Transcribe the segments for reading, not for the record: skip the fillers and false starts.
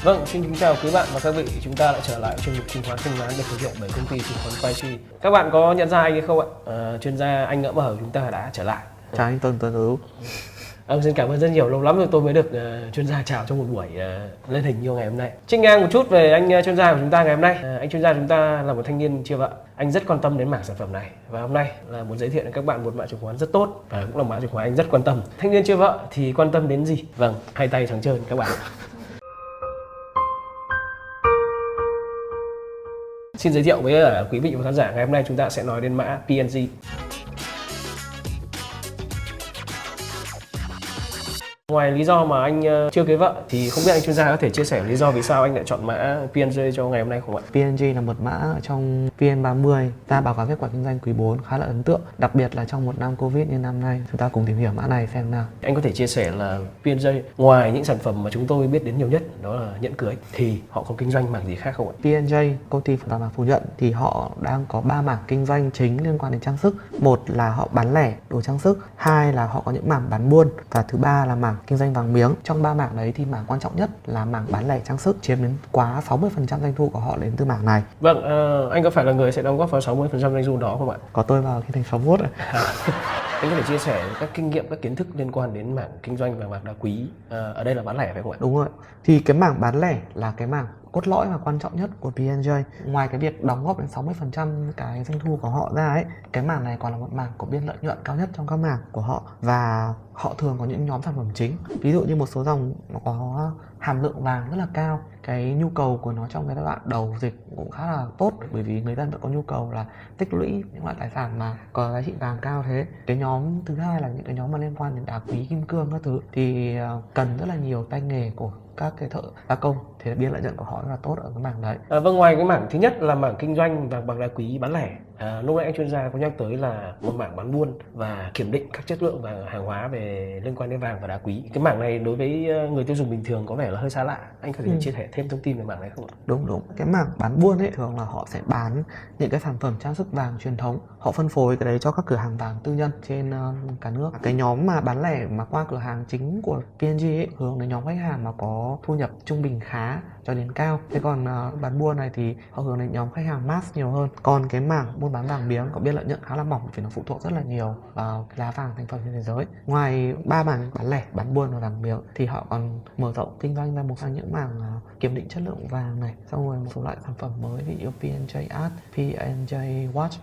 Vâng, xin kính chào quý bạn và các vị. Chúng ta lại trở lại chuyên mục chứng khoán không ngắn được thực hiện bởi công ty chứng khoán Firetree. Các bạn có nhận ra anh hay không ạ? Chuyên gia Anh Ngỡ Mở chúng ta đã trở lại. Chào anh Tuấn Tú. Xin cảm ơn rất nhiều, lâu lắm rồi tôi mới được chuyên gia chào trong một buổi lên hình như ngày hôm nay. Trích ngang một chút về anh chuyên gia của chúng ta ngày hôm nay. Anh chuyên gia chúng ta là một thanh niên chưa vợ. Anh rất quan tâm đến mảng sản phẩm này và hôm nay là muốn giới thiệu đến các bạn một mã chứng khoán rất tốt và cũng là mã chứng khoán anh rất quan tâm. Thanh niên chưa vợ thì quan tâm đến gì? Vâng, hai tay trắng trơn các bạn. Xin giới thiệu với quý vị và khán giả, ngày hôm nay chúng ta sẽ nói đến mã P&G. Ngoài lý do mà anh chưa cưới vợ thì không biết anh chuyên gia có thể chia sẻ lý do vì sao anh lại chọn mã P&G cho ngày hôm nay không ạ? P&G là một mã ở trong VN30 ta báo cáo kết quả kinh doanh quý 4 khá là ấn tượng, đặc biệt là trong một năm Covid như năm nay. Chúng ta cùng tìm hiểu mã này xem nào. Anh có thể chia sẻ là P&G ngoài những sản phẩm mà chúng tôi biết đến nhiều nhất đó là nhẫn cưới thì họ có kinh doanh mảng gì khác không ạ? P&G, công ty vàng bạc phủ nhận thì họ đang có 3 mảng kinh doanh chính liên quan đến trang sức. Một là họ bán lẻ đồ trang sức, hai là họ có những mảng bán buôn và thứ ba là mảng kinh doanh vàng miếng. Trong 3 mảng đấy thì mảng quan trọng nhất là mảng bán lẻ trang sức, chiếm đến quá 60% doanh thu của họ đến từ mảng này. Vâng, anh có phải là người sẽ đóng góp vào 60% doanh thu đó không ạ? Có tôi vào khi thành 61 rồi. Anh có thể chia sẻ các kinh nghiệm, các kiến thức liên quan đến mảng kinh doanh vàng bạc đá quý, ở đây là bán lẻ phải không ạ? Đúng rồi. Thì cái mảng bán lẻ là cái mảng cốt lõi và quan trọng nhất của P&G. Ngoài cái việc đóng góp đến 60% cái doanh thu của họ ra ấy, cái mảng này còn là một mảng có biên lợi nhuận cao nhất trong các mảng của họ và họ thường có những nhóm sản phẩm chính. Ví dụ như một số dòng nó có hàm lượng vàng rất là cao, cái nhu cầu của nó trong cái giai đoạn đầu dịch cũng khá là tốt bởi vì người dân vẫn có nhu cầu là tích lũy những loại tài sản mà có giá trị vàng cao thế. Cái nhóm thứ hai là những cái nhóm mà liên quan đến đá quý, kim cương các thứ thì cần rất là nhiều tay nghề của các cái thợ gia công, thì biên lợi nhuận của họ rất là tốt ở cái mảng đấy. Vâng, ngoài cái mảng thứ nhất là mảng kinh doanh vàng bạc đá quý bán lẻ, lúc nãy anh chuyên gia có nhắc tới là một mảng bán buôn và kiểm định các chất lượng và hàng hóa về liên quan đến vàng và đá quý. Cái mảng này đối với người tiêu dùng bình thường có vẻ là hơi xa lạ. Anh có thể chia sẻ thêm thông tin về mảng này không ạ? Đúng. Cái mảng bán buôn ấy thường là họ sẽ bán những cái sản phẩm trang sức vàng truyền thống. Họ phân phối cái đấy cho các cửa hàng vàng tư nhân trên cả nước. Cái nhóm mà bán lẻ mà qua cửa hàng chính của P&G ấy hướng đến nhóm khách hàng mà có thu nhập trung bình khá cho đến cao. Thế còn bán buôn này thì họ hướng đến nhóm khách hàng mass nhiều hơn. Còn cái mảng buôn bán vàng miếng có biên lợi nhuận khá là mỏng vì nó phụ thuộc rất là nhiều vào cái giá vàng thành phẩm trên thế giới. Ngoài 3 mảng bán lẻ, bán buôn và vàng miếng thì họ còn mở rộng kinh doanh ra một trong những mảng kiểm định chất lượng vàng này, xong rồi một số loại sản phẩm mới ví dụ P&G Art, P&G Watch.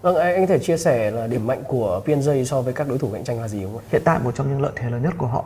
Vâng, anh có thể chia sẻ là điểm mạnh của P&G so với các đối thủ cạnh tranh là gì không ạ? Hiện tại một trong những lợi thế lớn nhất của họ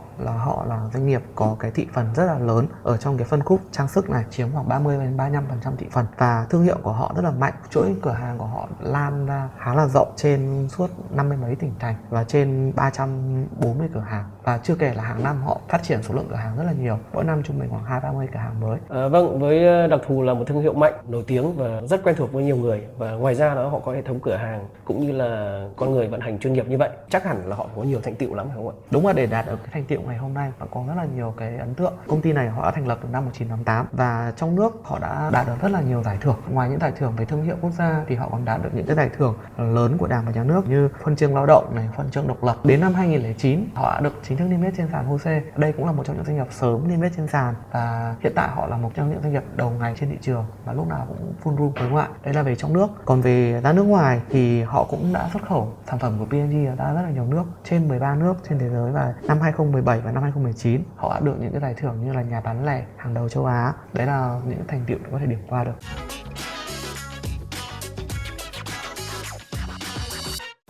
là doanh nghiệp có cái thị phần rất là lớn ở trong cái phân khúc trang sức này, chiếm khoảng 30-35% thị phần và thương hiệu của họ rất là mạnh. Chuỗi cửa hàng của họ lan ra khá là rộng trên suốt 50 mấy tỉnh thành và trên 340 cửa hàng, và chưa kể là hàng năm họ phát triển số lượng cửa hàng rất là nhiều, mỗi năm trung bình khoảng 20-30 cửa hàng mới. Vâng, với đặc thù là một thương hiệu mạnh, nổi tiếng và rất quen thuộc với nhiều người, và ngoài ra đó họ có hệ thống cửa hàng cũng như là con người vận hành chuyên nghiệp như vậy, chắc hẳn là họ có nhiều thành tựu lắm phải không ạ? Đúng là để đạt được cái thành tựu ngày hôm nay và có rất là nhiều cái ấn tượng. Công ty này họ đã thành lập từ năm 1988 và trong nước họ đã đạt được rất là nhiều giải thưởng. Ngoài những giải thưởng về thương hiệu quốc gia thì họ còn đạt được những cái giải thưởng lớn của Đảng và Nhà nước như huân chương lao động này, huân chương độc lập. Đến năm 2009 họ đã được chính thức niêm yết trên sàn HOSE. Đây cũng là một trong những doanh nghiệp sớm niêm yết trên sàn và hiện tại họ là một trong những doanh nghiệp đầu ngành trên thị trường và lúc nào cũng full room đúng không ạ? Đây là về trong nước. Còn về ra nước ngoài thì họ cũng đã xuất khẩu sản phẩm của P&G ra rất là nhiều nước, trên 13 nước trên thế giới, và năm 2017 và năm 2019 họ đã được những cái giải thưởng như là nhà bán lẻ hàng đầu châu Á. Đấy là những thành tựu có thể điểm qua được.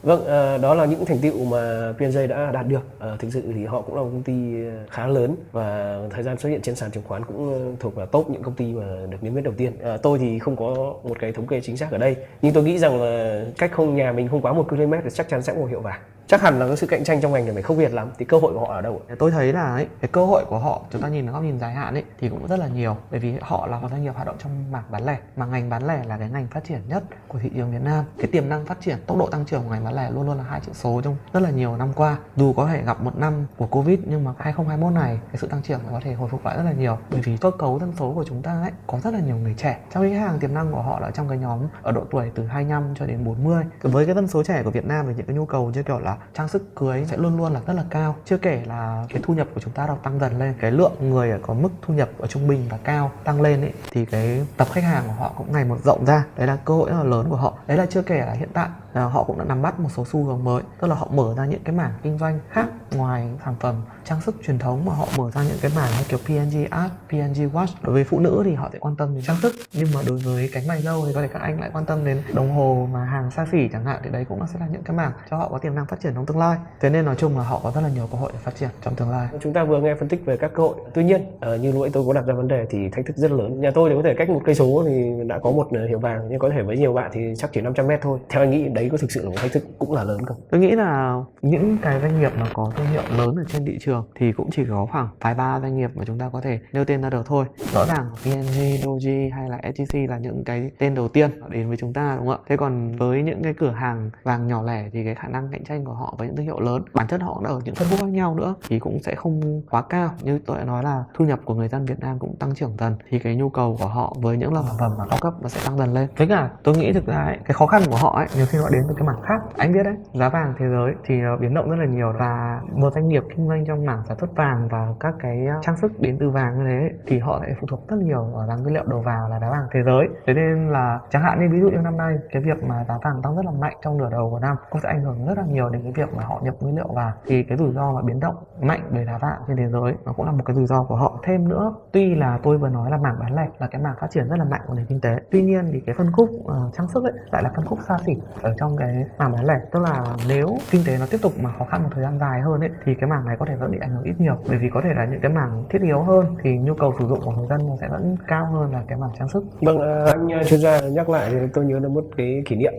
Vâng, đó là những thành tựu mà P&G đã đạt được. Thực sự thì họ cũng là một công ty khá lớn và thời gian xuất hiện trên sàn chứng khoán cũng thuộc là top những công ty mà được niêm yết đầu tiên. Tôi thì không có một cái thống kê chính xác ở đây, nhưng tôi nghĩ rằng là cách nhà mình không quá 1 km thì chắc chắn sẽ có một hiệu vàng. Chắc hẳn là cái sự cạnh tranh trong ngành này phải khốc liệt lắm, thì cơ hội của họ ở đâu ạ? Tôi thấy là cái cơ hội của họ, chúng ta nhìn góc nhìn dài hạn thì cũng rất là nhiều, bởi vì họ là một doanh nghiệp hoạt động trong mảng bán lẻ, mà ngành bán lẻ là cái ngành phát triển nhất của thị trường Việt Nam. Cái tiềm năng phát triển, tốc độ tăng trưởng của ngành bán lẻ luôn luôn là 2 chữ số trong rất là nhiều năm qua. Dù có thể gặp một năm của Covid nhưng mà 2021 này cái sự tăng trưởng có thể hồi phục lại rất là nhiều, bởi vì cơ cấu dân số của chúng ta có rất là nhiều người trẻ. Trong cái hàng tiềm năng của họ là trong cái nhóm ở độ tuổi từ 25 cho đến 40. Với cái dân số trẻ của Việt Nam thì những cái nhu cầu như kiểu là là trang sức cưới sẽ luôn luôn là rất là cao. Chưa kể là cái thu nhập của chúng ta đang tăng dần lên, cái lượng người có mức thu nhập ở trung bình và cao tăng lên ấy, thì cái tập khách hàng của họ cũng ngày một rộng ra. Đấy là cơ hội rất là lớn của họ. Đấy là chưa kể là hiện tại họ cũng đã nắm bắt một số xu hướng mới, tức là họ mở ra những cái mảng kinh doanh khác ngoài sản phẩm trang sức truyền thống, mà họ mở ra những cái mảng như kiểu P&G Art, P&G Watch. Đối với phụ nữ thì họ sẽ quan tâm đến trang sức, nhưng mà đối với cánh mày râu thì có thể các anh lại quan tâm đến đồng hồ mà hàng xa xỉ chẳng hạn, thì đấy cũng sẽ là những cái mảng cho họ có tiềm năng phát triển trong tương lai. Thế nên nói chung là họ có rất là nhiều cơ hội để phát triển trong tương lai. Chúng ta vừa nghe phân tích về các cơ hội, tuy nhiên như lúc nãy tôi có đặt ra vấn đề thì thách thức rất lớn. Nhà tôi thì có thể cách 1 cây số thì đã có một hiệu vàng, nhưng có thể với nhiều bạn thì chắc chỉ 500 mét thôi. Theo anh nghĩ đấy có thực sự là một thách thức cũng là lớn không? Tôi nghĩ là những cái doanh nghiệp mà có thương hiệu lớn ở trên thị trường thì cũng chỉ có khoảng vài ba doanh nghiệp mà chúng ta có thể nêu tên ra được thôi. Rõ ràng P&G, Doji hay là SGC là những cái tên đầu tiên đến với chúng ta, đúng không ạ? Thế còn với những cái cửa hàng vàng nhỏ lẻ thì cái khả năng cạnh tranh của họ với những thương hiệu lớn, bản chất họ đã ở những phân khúc khác nhau nữa, thì cũng sẽ không quá cao. Như tôi đã nói là thu nhập của người dân Việt Nam cũng tăng trưởng dần, thì cái nhu cầu của họ với những sản phẩm mà cao cấp nó sẽ tăng dần lên. Với cả tôi nghĩ thực ra ấy, cái khó khăn của họ ấy, nhiều khi họ đến từ cái mảng khác. Anh biết đấy, giá vàng thế giới thì biến động rất là nhiều, và một doanh nghiệp kinh doanh trong mảng sản xuất vàng và các cái trang sức đến từ vàng như thế thì họ lại phụ thuộc rất nhiều vào giá nguyên liệu đầu vào là giá vàng thế giới. Thế nên là chẳng hạn như ví dụ như năm nay cái việc mà giá vàng tăng rất là mạnh trong nửa đầu của năm cũng sẽ ảnh hưởng rất là nhiều đến cái việc mà họ nhập nguyên liệu vào, thì cái rủi ro mà biến động mạnh về giá vàng trên thế giới nó cũng là một cái rủi ro của họ. Thêm nữa, tuy là tôi vừa nói là mảng bán lẻ là cái mảng phát triển rất là mạnh của nền kinh tế, tuy nhiên thì cái phân khúc trang sức ấy lại là phân khúc xa xỉ ở trong cái mảng bán lẻ. Tức là nếu kinh tế nó tiếp tục mà khó khăn một thời gian dài hơn ấy thì cái mảng này có thể vẫn bị ảnh hưởng ít nhiều, bởi vì có thể là những cái mảng thiết yếu hơn thì nhu cầu sử dụng của người dân nó sẽ vẫn cao hơn là cái mảng trang sức. Vâng, anh chuyên gia nhắc lại thì tôi nhớ là một cái kỷ niệm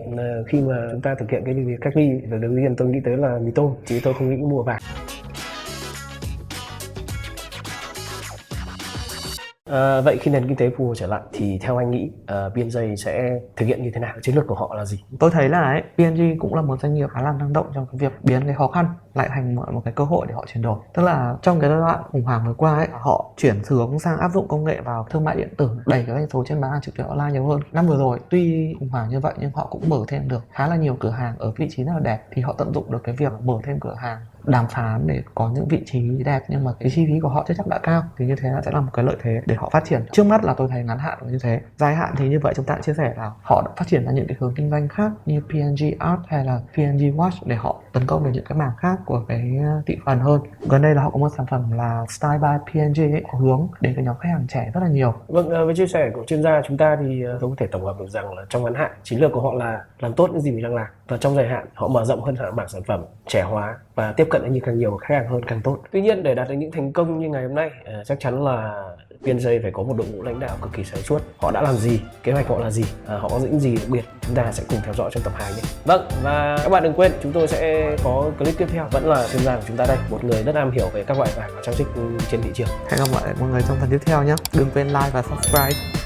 khi mà chúng ta thực hiện cái việc cách ly, đầu tiên tôi nghĩ tới là mì tôm, chứ tôi không nghĩ mua vàng. Vậy khi nền kinh tế phục hồi trở lại thì theo anh nghĩ P&G sẽ thực hiện như thế nào? Chiến lược của họ là gì? Tôi thấy là P&G cũng là một doanh nghiệp khá là năng động trong cái việc biến cái khó khăn lại thành một cái cơ hội để họ chuyển đổi. Tức là trong cái giai đoạn khủng hoảng vừa qua ấy, họ chuyển hướng sang áp dụng công nghệ vào thương mại điện tử, đẩy cái doanh số trên bán hàng trực tuyến online nhiều hơn. Năm vừa rồi tuy khủng hoảng như vậy nhưng họ cũng mở thêm được khá là nhiều cửa hàng ở vị trí rất là đẹp, thì họ tận dụng được cái việc mở thêm cửa hàng, đàm phán để có những vị trí đẹp, nhưng mà cái chi phí của họ chưa chắc đã cao, thì như thế sẽ là một cái lợi thế để họ phát triển. Trước mắt là tôi thấy ngắn hạn là như thế. Dài hạn thì như vậy chúng ta đã chia sẻ là họ đã phát triển ra những cái hướng kinh doanh khác như P&G Art hay là P&G Watch để họ tấn công được những cái mảng khác của cái thị phần hơn. Gần đây là họ có một sản phẩm là Style by P&G ấy, có hướng đến cái nhóm khách hàng trẻ rất là nhiều. Vâng, với chia sẻ của chuyên gia chúng ta thì tôi có thể tổng hợp được rằng là trong ngắn hạn chiến lược của họ là làm tốt những gì mình đang làm, và trong dài hạn họ mở rộng hơn mảng sản phẩm, trẻ hóa và tiếp cận đến càng nhiều khách hàng hơn càng tốt. Tuy nhiên để đạt được những thành công như ngày hôm nay chắc chắn là P&G phải có một đội ngũ lãnh đạo cực kỳ sáng suốt. Họ đã làm gì, kế hoạch họ là gì, họ có những gì đặc biệt, chúng ta sẽ cùng theo dõi trong tập 2 nhé. Vâng, và các bạn đừng quên chúng tôi sẽ có clip tiếp theo, vẫn là chuyên gia của chúng ta đây, một người rất am hiểu về các loại vàng và trang sức trên thị trường. Hẹn gặp lại mọi người trong phần tiếp theo nhé. Đừng quên like và subscribe.